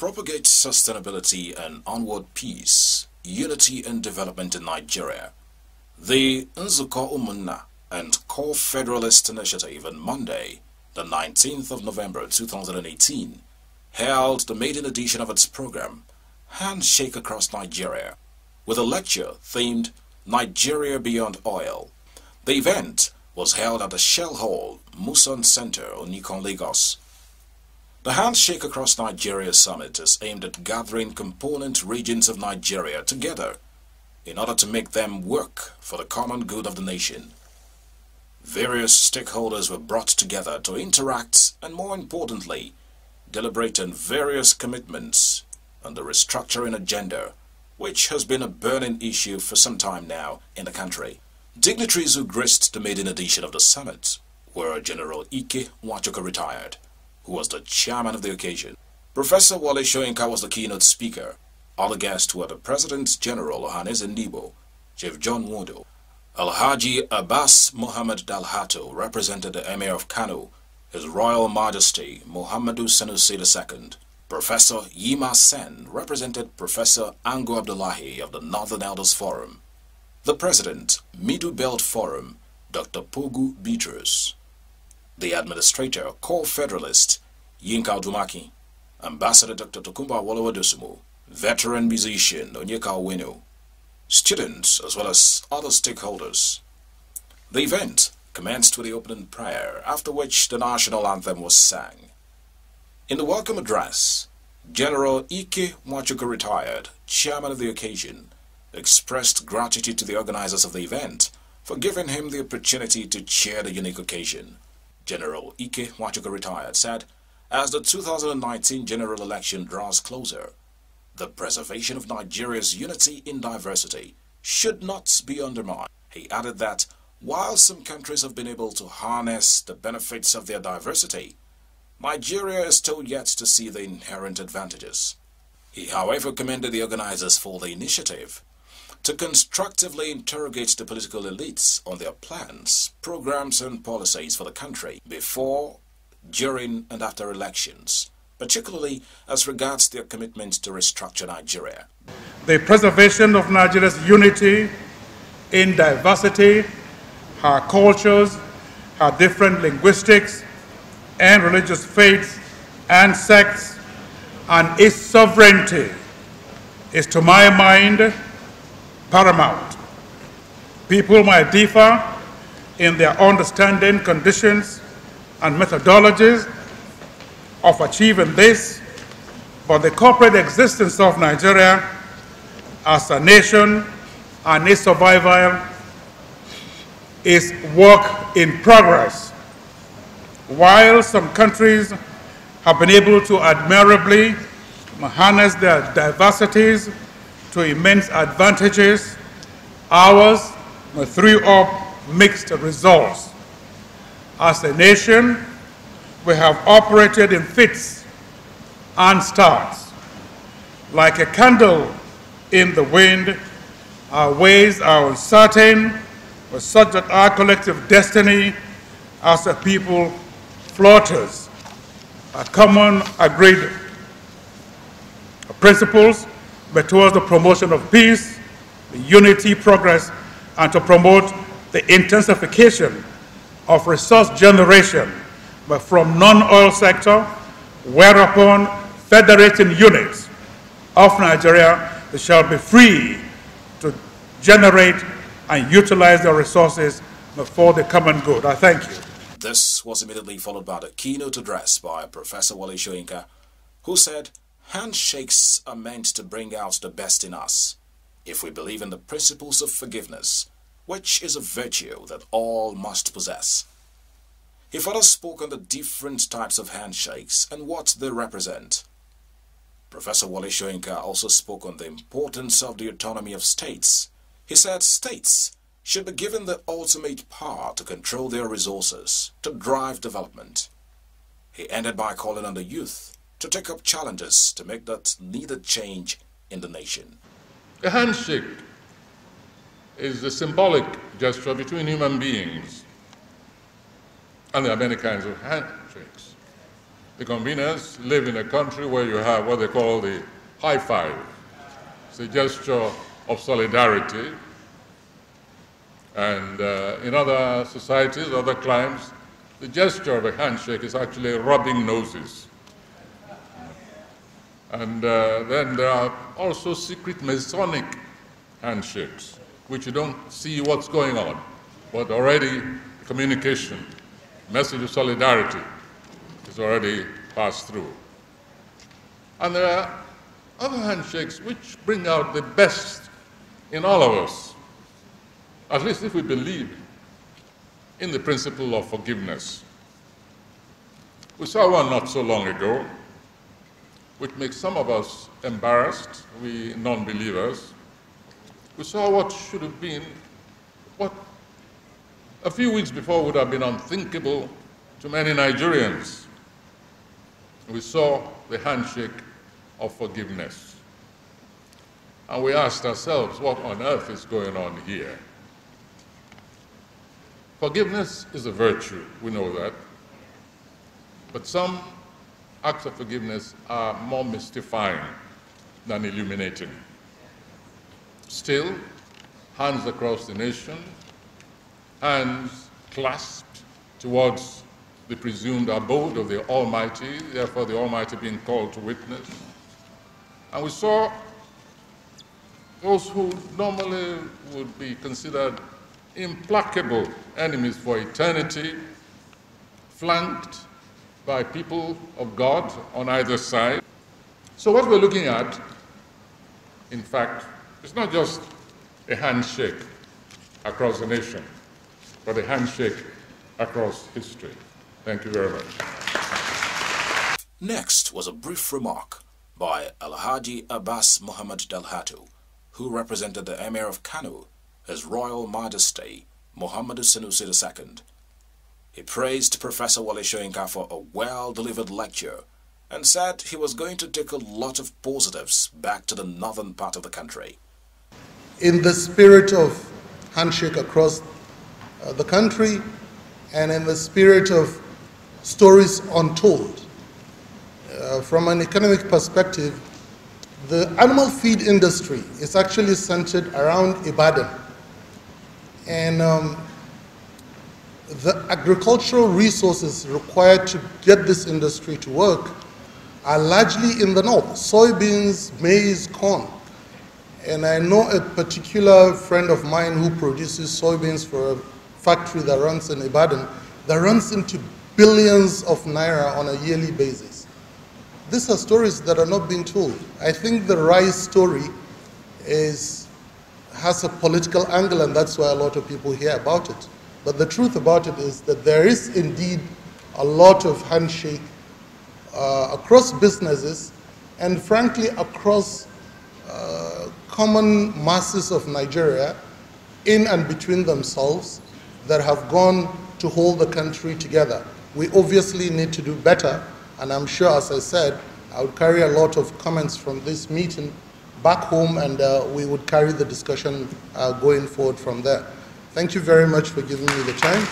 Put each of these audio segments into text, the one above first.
propagate sustainability and onward peace, unity and development in Nigeria. The Nzuko Umunna and Core Federalist Initiative on Monday, the 19th of November 2018, held the maiden edition of its program, Handshake Across Nigeria, with a lecture themed Nigeria Beyond Oil. The event was held at the Shell Hall, Muson Center, Onikon, Lagos. The Handshake Across Nigeria Summit is aimed at gathering component regions of Nigeria together in order to make them work for the common good of the nation. Various stakeholders were brought together to interact and, more importantly, deliberate on various commitments on the restructuring agenda, which has been a burning issue for some time now in the country. Dignitaries who graced the maiden edition of the summit were General Ike Nwachukwu retired, who was the chairman of the occasion. Professor Wale Soyinka was the keynote speaker. Other guests were the President General Ohaneze Ndigbo, Chief John Nwodo. Alhaji Abbas Mohammed Dalhato represented the Emir of Kano, His Royal Majesty Muhammadu Sanusi II. Professor Yima Sen represented Professor Ango Abdullahi of the Northern Elders Forum. The President, Middle Belt Forum, Dr. Pogu Bitrus. The Administrator, Core Federalist, Yinka Odumaki. Ambassador Dr. Tokumba Wolowadosumu. Veteran musician, Onyeka Owenu. Students, as well as other stakeholders. The event commenced with the opening prayer, after which the national anthem was sang. In the welcome address, General Ike Nwachukwu retired, chairman of the occasion, expressed gratitude to the organizers of the event for giving him the opportunity to chair the unique occasion. General Ike Nwachukwu retired said, as the 2019 general election draws closer, the preservation of Nigeria's unity in diversity should not be undermined. He added that while some countries have been able to harness the benefits of their diversity, Nigeria is still yet to see the inherent advantages. He, however, commended the organizers for the initiative to constructively interrogate the political elites on their plans, programs and policies for the country before, during and after elections, particularly as regards their commitment to restructure Nigeria. The preservation of Nigeria's unity in diversity, her cultures, her different linguistics and religious faiths and sects, and its sovereignty is, to my mind, paramount. People might differ in their understanding, conditions, and methodologies of achieving this, but the corporate existence of Nigeria as a nation and its survival is work in progress. While some countries have been able to admirably harness their diversities to immense advantages, ours threw up mixed results. As a nation, we have operated in fits and starts. Like a candle in the wind, our ways are uncertain, but such that our collective destiny as a people flutters. Our common agreed principles, but towards the promotion of peace, the unity, progress, and to promote the intensification of resource generation, but from non-oil sector, whereupon federating units of Nigeria shall be free to generate and utilize their resources for the common good. I thank you. This was immediately followed by the keynote address by Professor Wale Soyinka, who said, handshakes are meant to bring out the best in us if we believe in the principles of forgiveness, which is a virtue that all must possess. He further spoke on the different types of handshakes and what they represent. Professor Wale Soyinka also spoke on the importance of the autonomy of states. He said states should be given the ultimate power to control their resources, to drive development. He ended by calling on the youth to take up challenges to make that needed change in the nation. A handshake is a symbolic gesture between human beings, and there are many kinds of handshakes. the conveners live in a country where you have what they call the high five. It's a gesture of solidarity. And in other societies, other climes, the gesture of a handshake is actually rubbing noses. And then there are also secret Masonic handshakes, which you don't see what's going on, but already communication, message of solidarity is already passed through. And there are other handshakes which bring out the best in all of us, at least if we believe in the principle of forgiveness. We saw one not so long ago, which makes some of us embarrassed, we non-believers. We saw what should have been, what a few weeks before would have been unthinkable to many Nigerians. We saw the handshake of forgiveness. And we asked ourselves, what on earth is going on here? Forgiveness is a virtue, we know that. But some acts of forgiveness are more mystifying than illuminating. Still, hands across the nation, hands clasped towards the presumed abode of the Almighty, therefore the Almighty being called to witness. And we saw those who normally would be considered implacable enemies for eternity, flanked by people of God on either side. So what we're looking at, in fact, is not just a handshake across the nation, but a handshake across history. Thank you very much. Next was a brief remark by Alhaji Abbas Muhammad Dalhatu, who represented the Emir of Kano, His Royal Majesty Muhammadu Sanusi II. He praised Professor Wale Soyinka for a well-delivered lecture and said he was going to take a lot of positives back to the northern part of the country. In the spirit of handshake across the country and in the spirit of stories untold, from an economic perspective, the animal feed industry is actually centered around Ibadan. And the agricultural resources required to get this industry to work are largely in the north: soybeans, maize, corn. And I know a particular friend of mine who produces soybeans for a factory that runs in Ibadan that runs into billions of naira on a yearly basis. These are stories that are not being told. I think the rice story has a political angle, and that's why a lot of people hear about it. But the truth about it is that there is indeed a lot of handshake across businesses and frankly across common masses of Nigeria in and between themselves that have gone to hold the country together. We obviously need to do better, and I'm sure, as I said, I would carry a lot of comments from this meeting back home, and we would carry the discussion going forward from there. Thank you very much for giving me the time.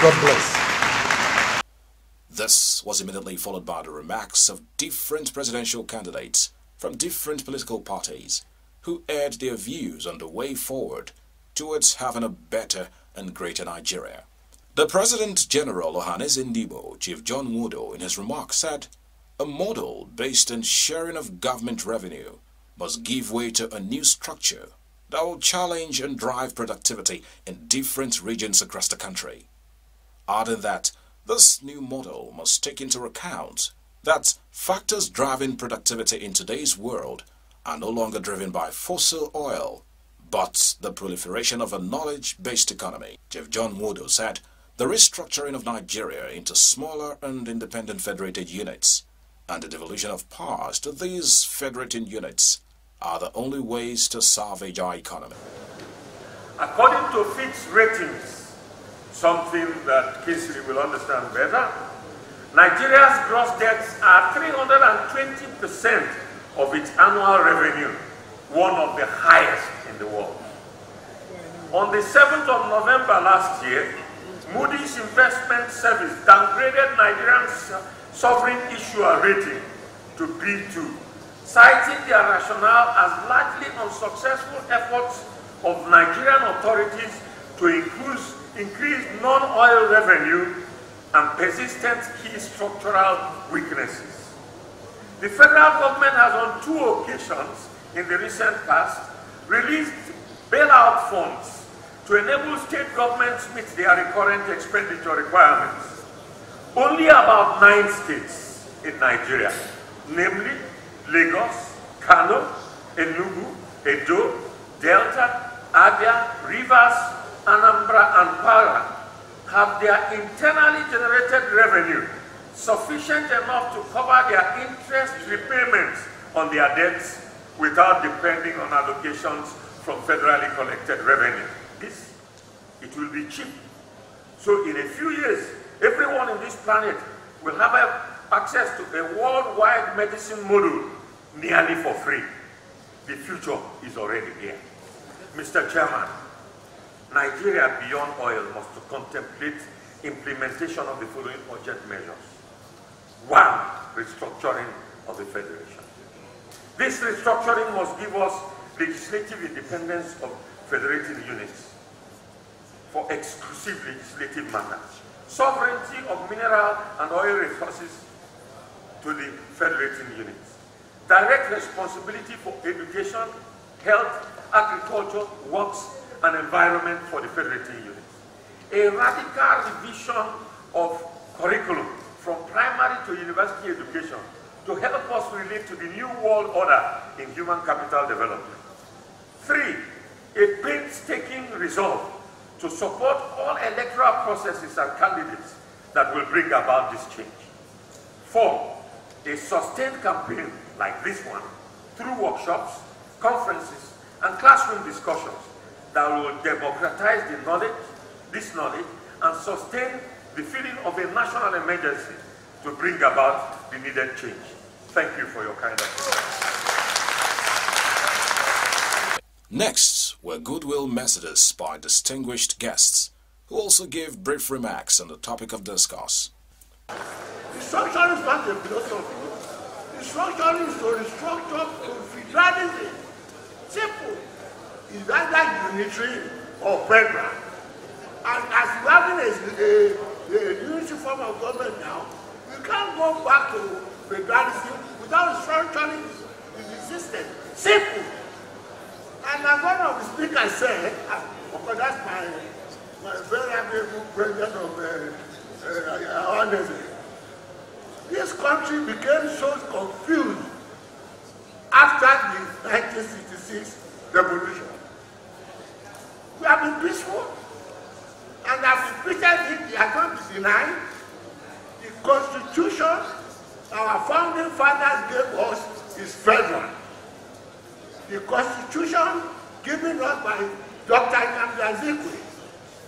God bless. This was immediately followed by the remarks of different presidential candidates from different political parties who aired their views on the way forward towards having a better and greater Nigeria. The President General Ohanes Ndibo, Chief John Wodo, in his remarks said, a model based on sharing of government revenue must give way to a new structure that will challenge and drive productivity in different regions across the country. Adding that this new model must take into account that factors driving productivity in today's world are no longer driven by fossil oil, but the proliferation of a knowledge-based economy. Chief John Wodo said the restructuring of Nigeria into smaller and independent federated units and the devolution of powers to these federating units are the only ways to salvage our economy. According to Fitch ratings, something that Kingsley will understand better, Nigeria's gross debts are 320% of its annual revenue, one of the highest in the world. On the 7th of November last year, Moody's Investment Service downgraded Nigeria's sovereign issuer rating to B2, citing their rationale as largely unsuccessful efforts of Nigerian authorities to increase non-oil revenue and persistent key structural weaknesses. The federal government has on 2 occasions in the recent past released bailout funds to enable state governments to meet their recurrent expenditure requirements. Only about 9 states in Nigeria, namely Lagos, Kano, Enugu, Edo, Delta, Abia, Rivers, Anambra, and Para, have their internally generated revenue sufficient enough to cover their interest repayments on their debts without depending on allocations from federally collected revenue. This, it will be cheap. So in a few years, everyone in this planet will have access to a worldwide medicine module nearly for free. The future is already here. Mr. Chairman, Nigeria beyond oil must contemplate implementation of the following urgent measures. 1, restructuring of the Federation. This restructuring must give us legislative independence of federating units for exclusive legislative matters. Sovereignty of mineral and oil resources to the federating units. Direct responsibility for education, health, agriculture, works, and environment for the federating units. A radical revision of curriculum from primary to university education to help us relate to the new world order in human capital development. 3, a painstaking resolve to support all electoral processes and candidates that will bring about this change. 4, a sustained campaign like this one through workshops, conferences, and classroom discussions that will democratize this knowledge, and sustain the feeling of a national emergency to bring about the needed change. Thank you for your kind attention. Next were goodwill messages by distinguished guests, who also gave brief remarks on the topic of discourse. Restructuring is not a philosophy. Restructuring is to restructure to federalism. Simple. It's either unitary or federal. And as we're having a unity form of government now, we can't go back to federalism without restructuring the system. Simple. And as one of the speakers said, because that's my very able president of our nation, this country became so confused after the 1966 revolution. We have been peaceful, and as we treated it, they are going to deny the constitution our founding fathers gave us is federal. The constitution given us by Dr. Nnamdi Azikiwe,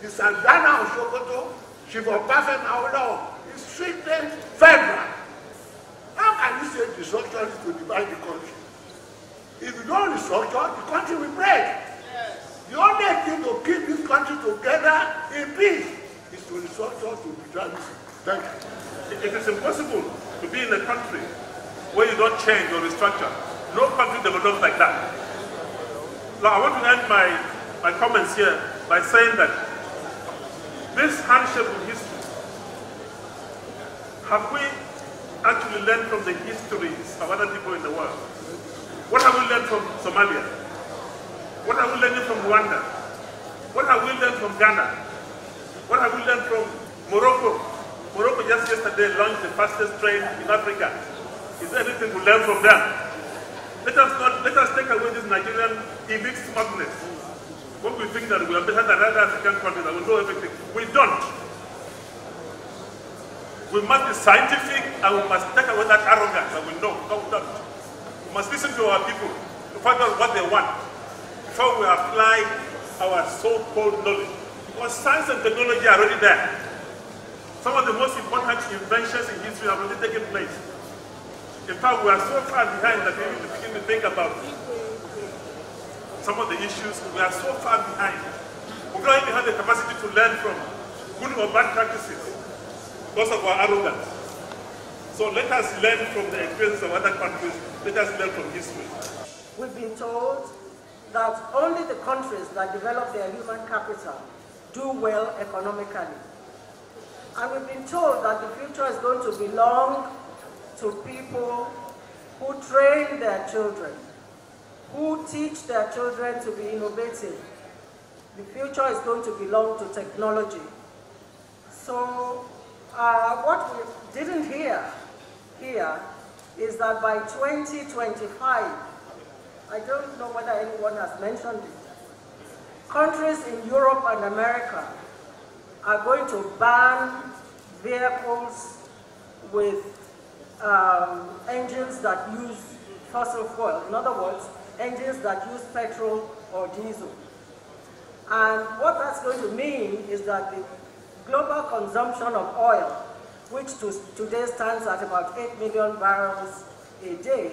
the Sardana of Sokoto, Chief of Perfect Awolowo, is strictly federal. How can you say restructure is to divide the country? If you don't restructure, the country will break. Yes. The only thing to keep this country together in peace is to restructure to federalism. Thank you. It is impossible to be in a country where you don't change or restructure. No country develops like that. Now, I want to end my comments here by saying that this handshake of history, have we actually learned from the histories of other people in the world? What have we learned from Somalia? What have we learned from Rwanda? What have we learned from Ghana? What have we learned from Morocco? Morocco just yesterday launched the fastest train in Africa. Is there anything to learn from them? Let us take away this Nigerian elite smugness. When we think that we are better than other African countries and we know everything. We don't. We must be scientific and we must take away that arrogance that we know. No, we don't. We must listen to our people to find out what they want before we apply our so-called knowledge. Because science and technology are already there. Some of the most important inventions in history have already taken place. In fact, we are so far behind that we need to begin to think about some of the issues. We are so far behind. We don't even have the capacity to learn from good or bad practices because of our arrogance. So let us learn from the experience of other countries. Let us learn from history. We've been told that only the countries that develop their human capital do well economically. And we've been told that the future is going to belong to people who train their children, who teach their children to be innovative. The future is going to belong to technology. So what we didn't hear here is that by 2025, I don't know whether anyone has mentioned it, countries in Europe and America are going to ban vehicles with engines that use fossil fuel. In other words, engines that use petrol or diesel. And what that's going to mean is that the global consumption of oil, which today stands at about 8 million barrels a day,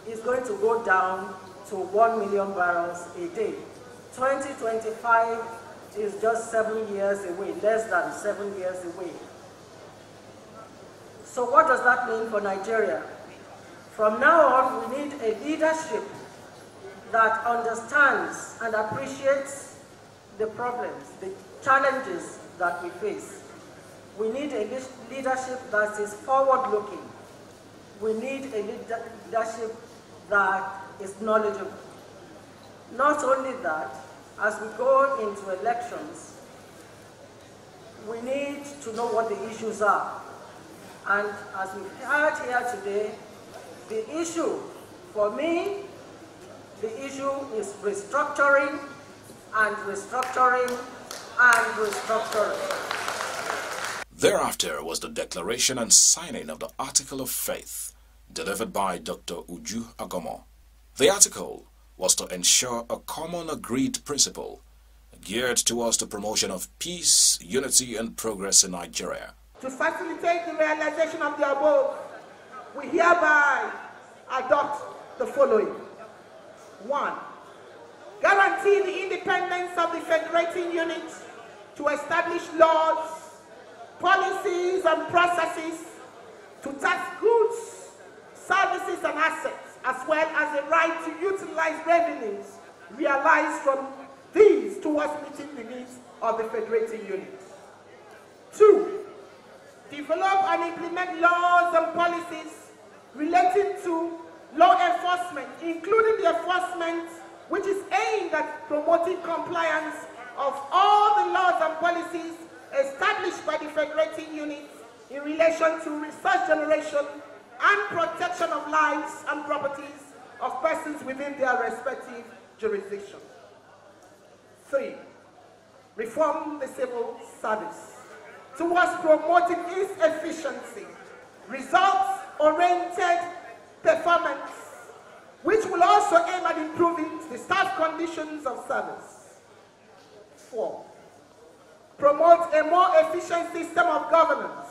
is going to go down to 1 million barrels a day. 2025 is just 7 years away, less than 7 years away. So what does that mean for Nigeria? From now on, we need a leadership that understands and appreciates the problems, the challenges that we face. We need a leadership that is forward-looking. We need a leadership that is knowledgeable. Not only that, as we go into elections, we need to know what the issues are. And as we've heard here today, the issue, for me, the issue is restructuring and restructuring and restructuring. Thereafter was the declaration and signing of the Article of Faith, delivered by Dr. Uju Agomo. The article was to ensure a common agreed principle geared towards the promotion of peace, unity, and progress in Nigeria. To facilitate the realization of the above, we hereby adopt the following. 1. Guarantee the independence of the federating unit to establish laws, policies, and processes to tax goods, services, and assets, as well as the right to utilize revenues realized from these towards meeting the needs of the federating unit. 2. Develop and implement laws and policies relating to law enforcement, including the enforcement which is aimed at promoting compliance of all the laws and policies established by the federating unit in relation to resource generation and protection of lives and properties of persons within their respective jurisdiction. 3. Reform the civil service towards promoting its efficiency, results-oriented performance, which will also aim at improving the staff conditions of service. 4. Promote a more efficient system of governance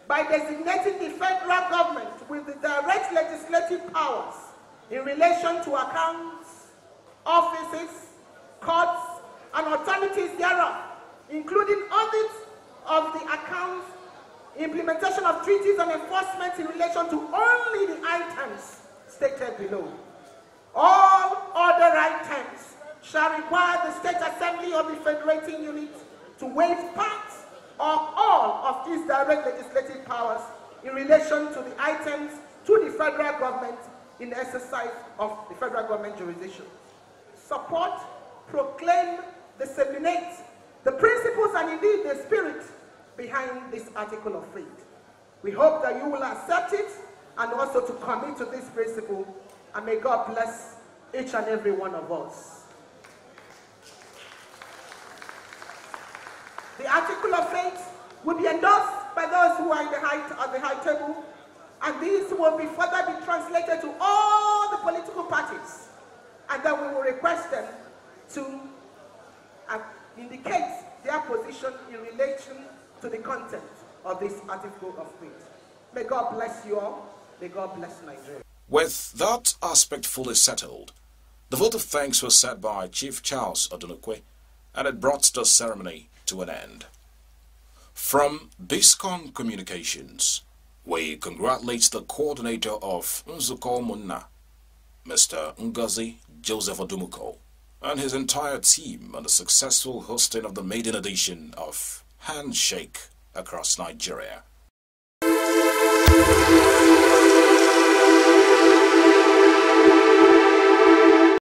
by designating the federal government with the direct legislative powers in relation to accounts, offices, courts, and authorities thereof, including audits of the accounts, implementation of treaties and enforcement in relation to only the items stated below. All other items shall require the State Assembly of the Federating Unit to waive part or all of its direct legislative powers in relation to the items to the federal government in the exercise of the federal government jurisdiction. Support, proclaim, disseminate the principles and indeed the spirit behind this article of faith. We hope that you will accept it and also to commit to this principle, and may God bless each and every one of us. The article of faith will be endorsed by those who are in the high table, and these will be further be translated to all the political parties, and then we will request them to indicate their position in relation to the content of this article of faith. May God bless you all. May God bless Nigeria. With that aspect fully settled, the vote of thanks was said by Chief Charles Odunukwe, and it brought the ceremony to an end. From BISCON Communications, We congratulate the coordinator of Nzuko Munna, Mr. Ngozi Joseph Odumuko, and his entire team on the successful hosting of the maiden edition of Handshake across Nigeria.